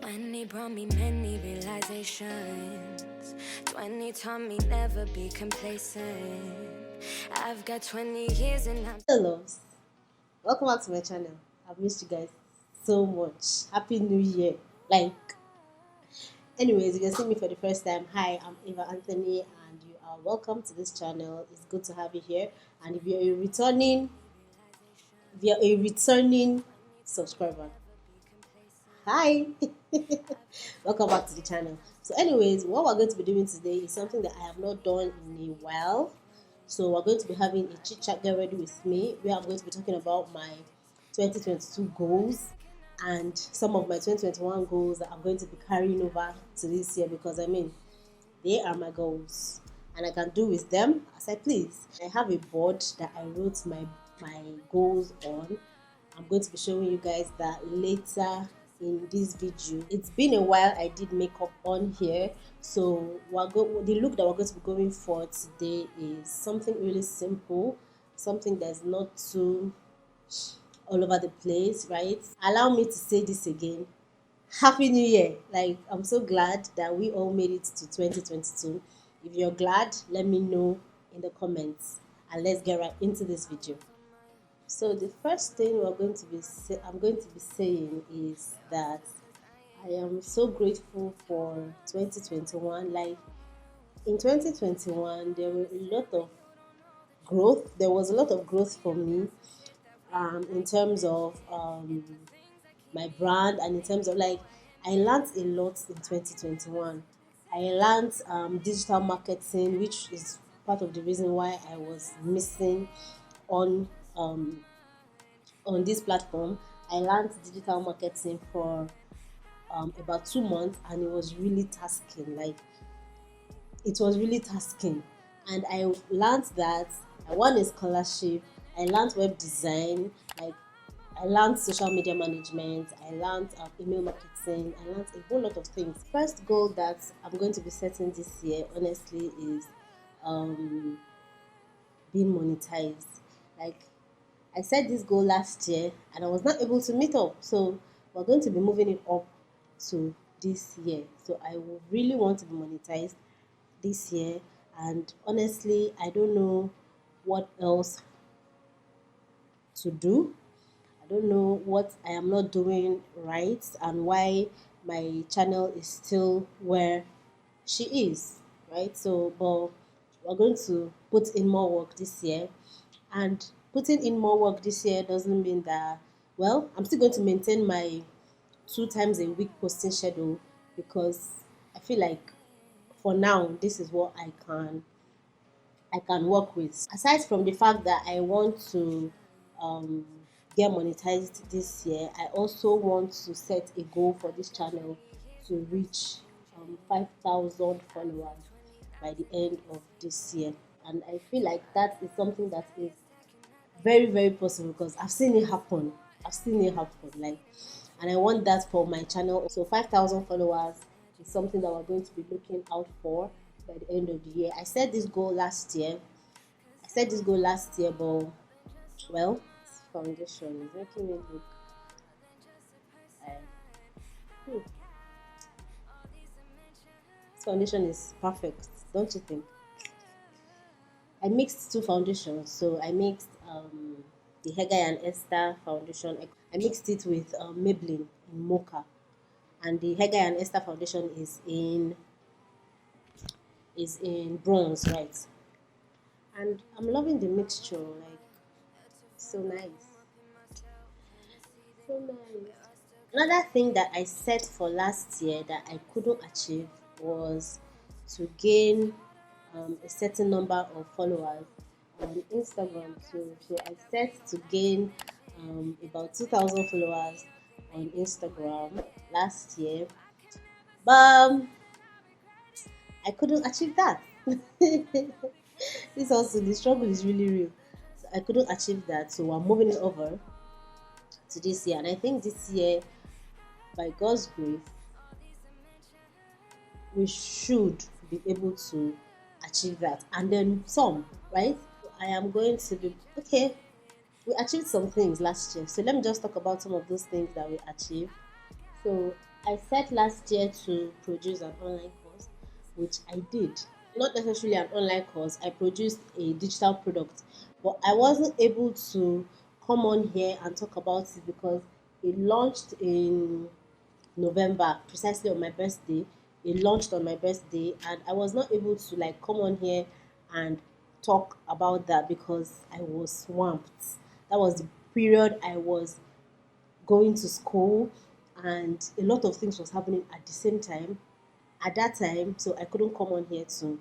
20 brought me many realizations. 20 taught me never be complacent. I've got 20 years and I'm... Hello, welcome back to my channel. I've missed you guys so much. Happy New Year. Anyways, you can see me for the first time. Hi, I'm Eva Anthony and you are welcome to this channel. It's good to have you here. And if you're a returning subscriber, hi. Welcome back to the channel. So anyways, what we're going to be doing today is something that I have not done in a while. So we're going to be having a chit chat, get ready with me, where I'm going to be talking about my 2022 goals and some of my 2021 goals that I'm going to be carrying over to this year, because I mean, they are my goals and I can do with them as I please. I have a board that I wrote my goals on. I'm going to be showing you guys that later in this video. It's been a while I did makeup on here, so the look that we're going to be going for today is something really simple, something that's not too all over the place, right? Allow me to say this again. Happy New Year. I'm so glad that we all made it to 2022. If you're glad, let me know in the comments and let's get right into this video. So the first thing I'm going to be saying is that I am so grateful for 2021. In 2021, there were a lot of growth. There was a lot of growth for me, in terms of my brand, and in terms of I learned a lot in 2021. I learned digital marketing, which is part of the reason why I was missing on this platform. I learned digital marketing for about 2 months, and it was really tasking. And I learned that I won a scholarship. I learned web design. I learned social media management. I learned email marketing. I learned a whole lot of things. First goal that I'm going to be setting this year, honestly, is being monetized. I set this goal last year and I was not able to meet up. So we're going to be moving it up to this year. So I really want to be monetized this year. And honestly, I don't know what else to do. I don't know what I am not doing right and why my channel is still where she is, right? So, but we're going to put in more work this year. And putting in more work this year doesn't mean that, well, I'm still going to maintain my 2 times a week posting schedule, because I feel like for now this is what I can work with. Aside from the fact that I want to get monetized this year, I also want to set a goal for this channel to reach 5,000 followers by the end of this year. And I feel like that is something that is very, very possible, because I've seen it happen. And I want that for my channel. So 5,000 followers is something that we're going to be looking out for by the end of the year. I set this goal last year, but well, this foundation is making me look this foundation is perfect, don't you think? I mixed 2 foundations. So I mixed the Hegai and Esther foundation. I mixed it with Maybelline in Mocha, and the Hegai and Esther foundation is in bronze, right? And I'm loving the mixture. So nice. Another thing that I set for last year that I couldn't achieve was to gain a certain number of followers on Instagram. So I set to gain about 2,000 followers on Instagram last year, but I couldn't achieve that. This also, the struggle is really real. So I couldn't achieve that, so I'm moving it over to this year. And I think this year, by God's grace, we should be able to achieve that, and then some, right? I am going to be okay. We achieved some things last year, so let me just talk about some of those things that we achieved. So I set last year to produce an online course, which I did. Not necessarily an online course, I produced a digital product, but I wasn't able to come on here and talk about it because it launched in November, precisely on my birthday. It launched on my birthday, and I was not able to like come on here and talk about that because I was swamped. That was the period I was going to school, and a lot of things was happening at the same time at that time, so I couldn't come on here to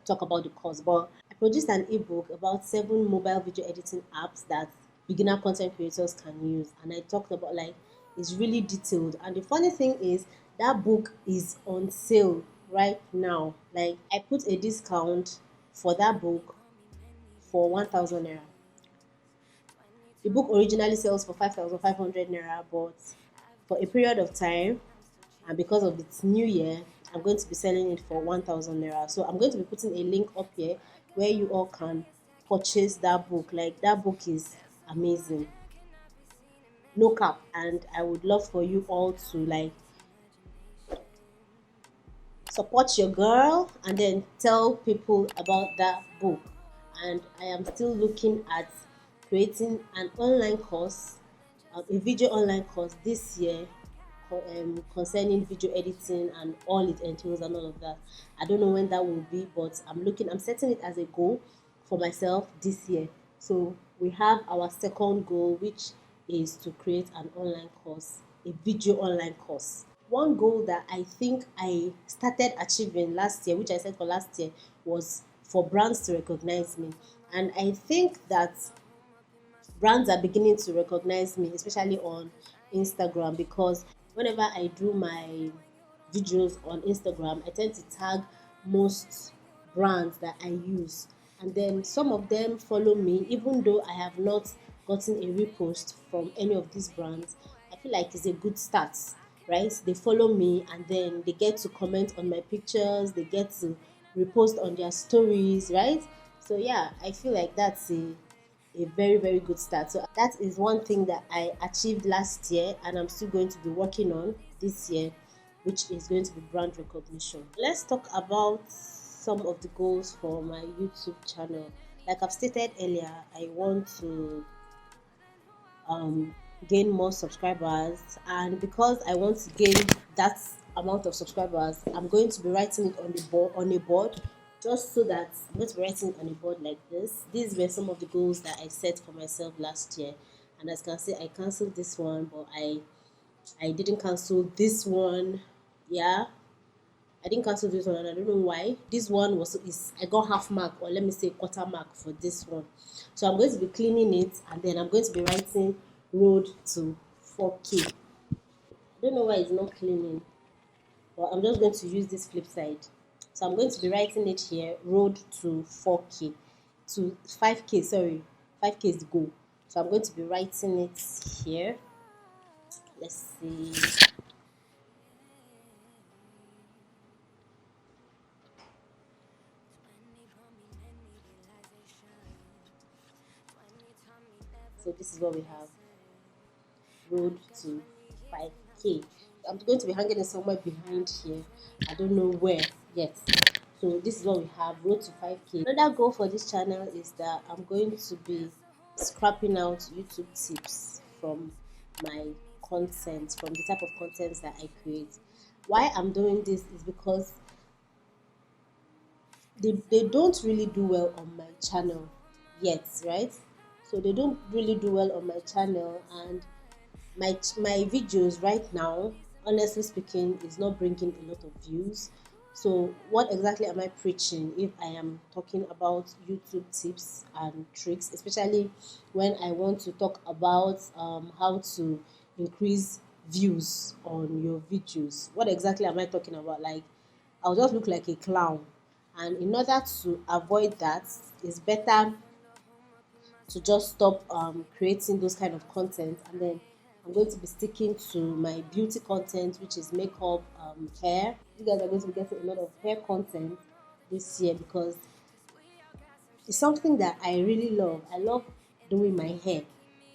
talk about the course. But I produced an ebook about 7 mobile video editing apps that beginner content creators can use, and I talked about like it's really detailed. And the funny thing is that book is on sale right now. Like I put a discount for that book for 1,000 naira. The book originally sells for 5,500 naira, but for a period of time, and because of its new year, I'm going to be selling it for 1,000 naira. So I'm going to be putting a link up here where you all can purchase that book. Like that book is amazing, no cap, and I would love for you all to like support your girl and then tell people about that book. And I am still looking at creating an online course, a video online course this year concerning video editing and all it entails and all of that. I don't know when that will be, but I'm setting it as a goal for myself this year. So we have our second goal, which is to create an online course, a video online course. One goal that I think I started achieving last year, which I said for last year, was for brands to recognize me. And I think that brands are beginning to recognize me, especially on Instagram, because whenever I do my videos on Instagram, I tend to tag most brands that I use. And then some of them follow me, even though I have not gotten a repost from any of these brands. I feel like it's a good start, right? They follow me and then they get to comment on my pictures, they get to repost on their stories, right? So yeah, I feel like that's a very very good start. So that is one thing that I achieved last year and I'm still going to be working on this year, which is going to be brand recognition. Let's talk about some of the goals for my YouTube channel. Like I've stated earlier, I want to um, gain more subscribers, and because I want to gain that amount of subscribers, I'm going to be writing it on a board, just so that I'm going to be writing it on a board like this. These were some of the goals that I set for myself last year, and as you can see, I cancelled this one, but I didn't cancel this one. Yeah, I didn't cancel this one, and I don't know why. This one is I got half mark, or let me say quarter mark for this one. So I'm going to be cleaning it, and then I'm going to be writing road to 4K. I don't know why it's not cleaning, but I'm just going to use this flip side. So I'm going to be writing it here, road to 4K, to 5K. Sorry, 5K is the goal. So I'm going to be writing it here. Let's see. So this is what we have, road to 5K. I'm going to be hanging it somewhere behind here. I don't know where yet. So this is what we have, road to 5K. Another goal for this channel is that I'm going to be scrapping out YouTube tips from my content, from the type of content that I create. Why I'm doing this is because they don't really do well on my channel yet, right? So they don't really do well on my channel, and my videos right now, honestly speaking, is not bringing a lot of views. So what exactly am I preaching if I am talking about YouTube tips and tricks, especially when I want to talk about how to increase views on your videos? What exactly am I talking about? Like, I'll just look like a clown, and in order to avoid that, it's better to just stop creating those kind of content, and then I'm going to be sticking to my beauty content, which is makeup, hair. You guys are going to be getting a lot of hair content this year because it's something that I really love. I love doing my hair,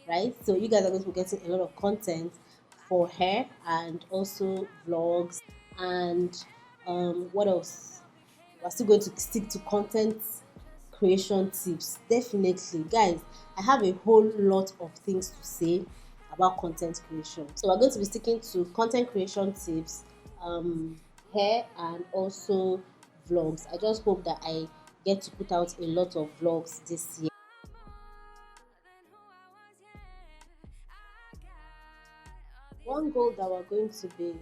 right? So you guys are going to be getting a lot of content for hair and also vlogs. And what else? We're still going to stick to content creation tips. Definitely, guys, I have a whole lot of things to say about content creation. So we're going to be sticking to content creation tips, hair, and also vlogs. I just hope that I get to put out a lot of vlogs this year. One goal that we're going to be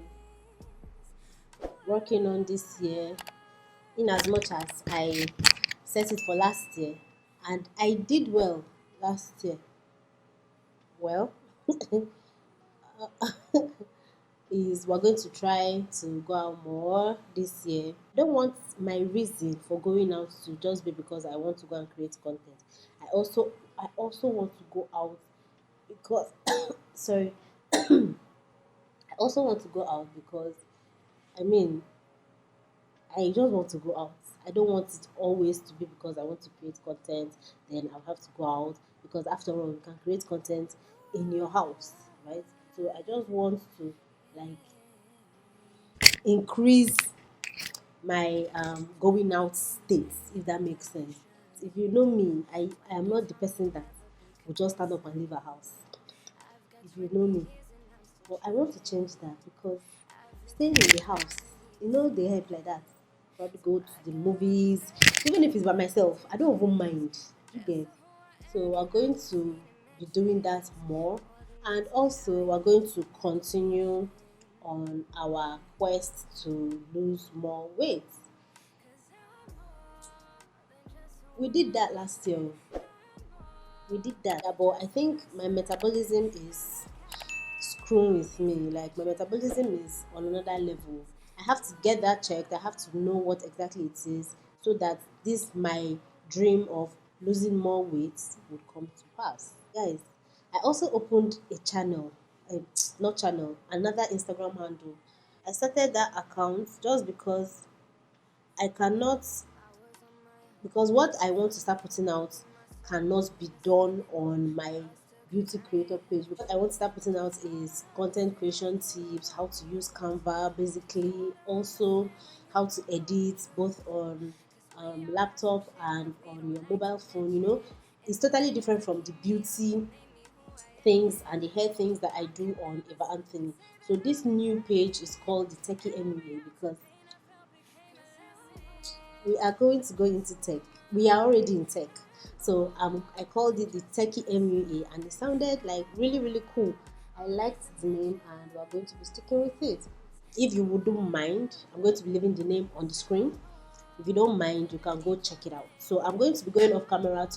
working on this year, in as much as I set it for last year and I did well last year, well, is we're going to try to go out more this year. I don't want my reason for going out to just be because I want to go and create content. I also want to go out because sorry, I also want to go out because I mean I just want to go out. I don't want it always to be because I want to create content, then I'll have to go out because after all, you can create content in your house, right? So I just want to like increase my going out state, if that makes sense. If you know me, I am not the person that will just stand up and leave a house. If you know me, but I want to change that because staying in the house, they help like that. Probably go to the movies, even if it's by myself. I don't even mind. You get. So we're going to be doing that more, and also we're going to continue on our quest to lose more weight. We did that last year. We did that, but I think my metabolism is screwing with me. Like my metabolism is on another level. I have to get that checked. I have to know what exactly it is so that this my dream of losing more weight would come to pass. Guys, I also opened a channel, not channel, another Instagram handle. I started that account just because I cannot because what I want to start putting out cannot be done on my beauty creator page. What I want to start putting out is content creation tips, how to use Canva, basically, also how to edit both on laptop and on your mobile phone. It's totally different from the beauty things and the hair things that I do on Eva Anthony. So this new page is called the Techie MUA because we are going to go into tech. We are already in tech. So I called it the Techie MUA and it sounded like really, really cool. I liked the name and we are going to be sticking with it. If you wouldn't mind, I'm going to be leaving the name on the screen. If you don't mind, you can go check it out. So I'm going to be going off camera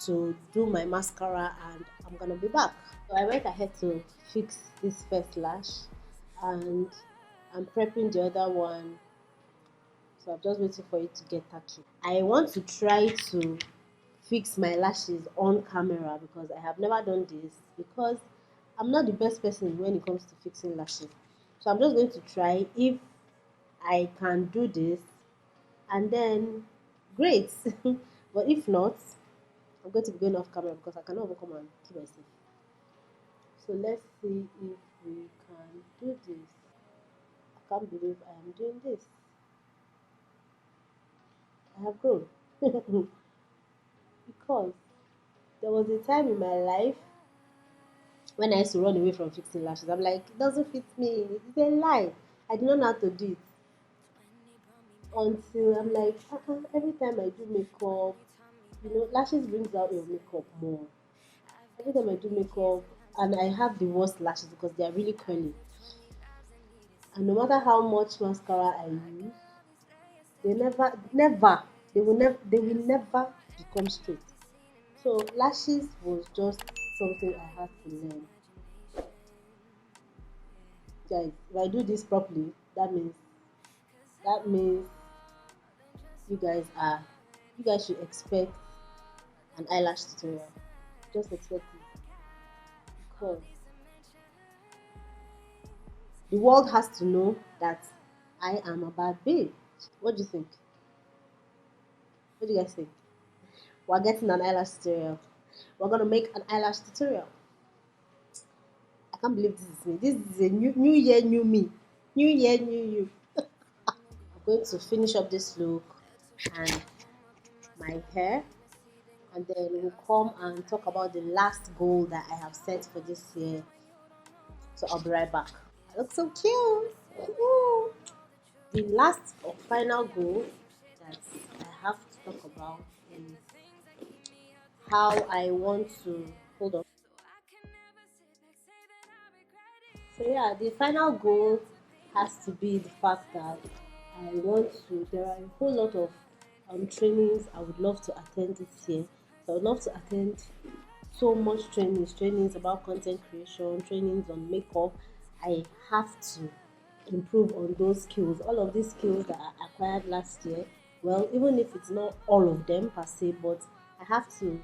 to do my mascara and I'm gonna be back. So I went ahead to fix this first lash and I'm prepping the other one, so I'm just waiting for it to get tattooed. I want to try to fix my lashes on camera because I have never done this because I'm not the best person when it comes to fixing lashes. So I'm just going to try if I can do this and then great. But if not, I'm going to be going off camera because I cannot even come and keep myself. So let's see if we can do this. I can't believe I am doing this. I have grown. Because there was a time in my life when I used to run away from fixing lashes. I'm like, it doesn't fit me. It's a lie. I did not know how to do it until I'm like, every time I do makeup, lashes brings out your makeup more. Every time I do makeup, and I have the worst lashes because they are really curly. And no matter how much mascara I use, they will never become straight. So lashes was just something I had to learn. Guys, if I do this properly, that means you guys should expect an eyelash tutorial. Just expect it because the world has to know that I am a bad bitch. What do you think? What do you guys think? We're getting an eyelash tutorial. We're gonna make an eyelash tutorial. I can't believe this is me. This is a new year, new me. New year, new you. I'm going to finish up this look and my hair, and then we'll come and talk about the last goal that I have set for this year. So I'll be right back. I look so cute. Ooh. The last or final goal that I have to talk about is how I want to hold on. So yeah, the final goal has to be the fact that I want to. There are a whole lot of trainings I would love to attend this year. So I would love to attend so much trainings about content creation, trainings on makeup. I have to improve on those skills. All of these skills that I acquired last year. Well, even if it's not all of them per se, but I have to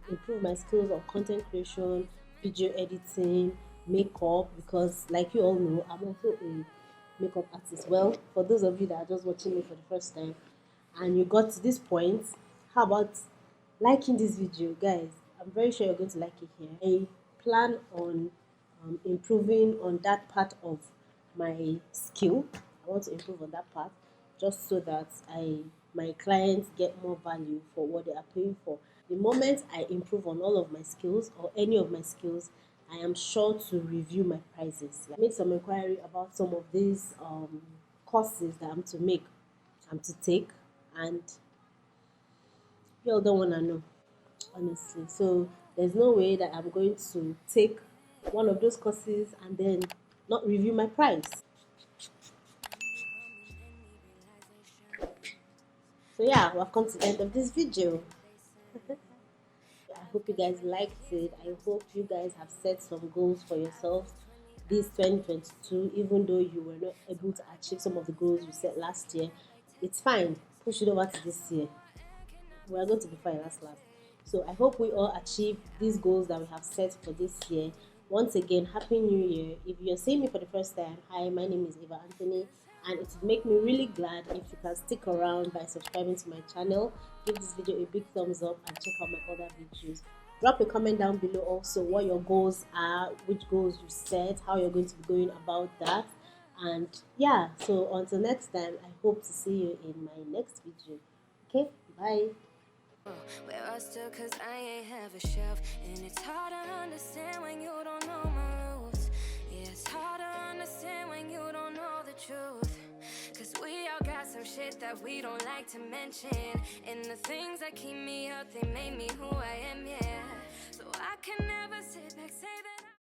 improve my skills on content creation, video editing, makeup, because like you all know, I'm also a makeup artist. Well, for those of you that are just watching me for the first time and you got to this point, how about liking this video, guys? I'm very sure you're going to like it here. I plan on improving on that part of my skill. I want to improve on that part just so that my clients get more value for what they are paying for. The moment I improve on all of my skills or any of my skills, I am sure to review my prices. I made some inquiry about some of these courses that I'm to take, and you all don't want to know, honestly. So there's no way that I'm going to take one of those courses and then not review my price. So yeah, we've come to the end of this video. I hope you guys liked it. I hope you guys have set some goals for yourselves this 2022, even though you were not able to achieve some of the goals you set last year. It's fine. Push it over to this year. We are going to be fine last. So I hope we all achieve these goals that we have set for this year. Once again, Happy New Year. If you're seeing me for the first time, hi, my name is Eva Anthony, and it would make me really glad if you can stick around by subscribing to my channel. Give this video a big thumbs up and check out my other videos. Drop a comment down below also what your goals are, which goals you set, how you're going to be going about that. And yeah, so until next time, I hope to see you in my next video. Okay, bye. Where I stood cause I ain't have a shelf. And it's hard to understand when you don't know my rules. Yeah, it's hard to understand when you don't know the truth. Cause we all got some shit that we don't like to mention. And the things that keep me up, they made me who I am, yeah. So I can never sit back saying